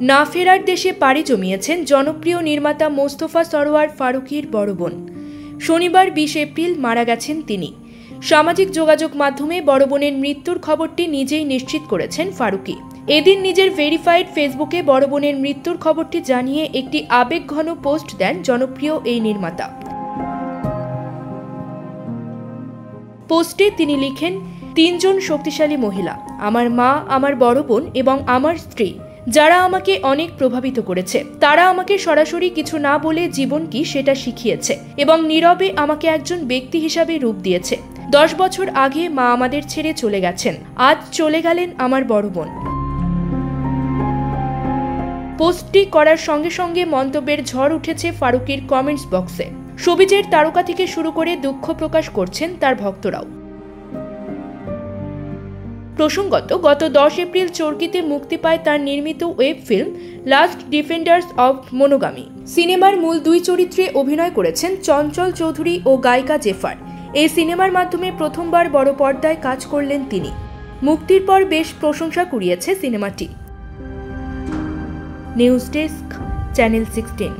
না ফেরার দেশে পাড়ি জমিয়েছেন জনপ্রিয় নির্মাতা মোস্তফা সরোয়ার ফারুকীর বড় বোন। শনিবার 20 এপ্রিল মারা গেছেন তিনি। সামাজিক যোগাযোগ মাধ্যমে বড় বোনের মৃত্যুর খবরটি নিজেই নিশ্চিত করেছেন ফারুকী। এদিন নিজের ভেরিফাইড ফেসবুকে বড় বোনের মৃত্যুর খবরটি জানিয়ে একটি আবেগঘন পোস্ট দেন জনপ্রিয় এই নির্মাতা। পোস্টে তিনি লিখেন, 3 জন শক্তিশালী মহিলা, আমার মা, আমার বড় বোন এবং আমার স্ত্রী, যারা আমাকে অনেক প্রভাবিত করেছে। তারা আমাকে সরাসরি কিছু না বলে জীবন কি সেটা শিখিয়েছে এবং নীরবে আমাকে একজন ব্যক্তি হিসাবে রূপ দিয়েছে। 10 বছর আগে মা আমাদের ছেড়ে চলে গেছেন, আজ চলে গেলেন আমার বড় বোন। পোস্টটি করার সঙ্গে সঙ্গে মন্তব্যের ঝড় উঠেছে ফারুকীর কমেন্টস বক্সে। শোবিজের তারকা থেকে শুরু করে দুঃখ প্রকাশ করছেন তার ভক্তরাও। প্রসঙ্গত, গত 10 এপ্রিল চরকিতে মুক্তি পায় তার নির্মিত web film last defenders of monogamy. সিনেমার মূল 2 চরিত্রে অভিনয় করেছেন চঞ্চল চৌধুরী ও গায়িকা জেফার। এই সিনেমার মাধ্যমে প্রথমবার বড় পর্দায় কাজ করলেন তিনি। মুক্তির পর বেশ প্রশংসা কুড়িয়েছে সিনেমাটি। News desk, channel 16।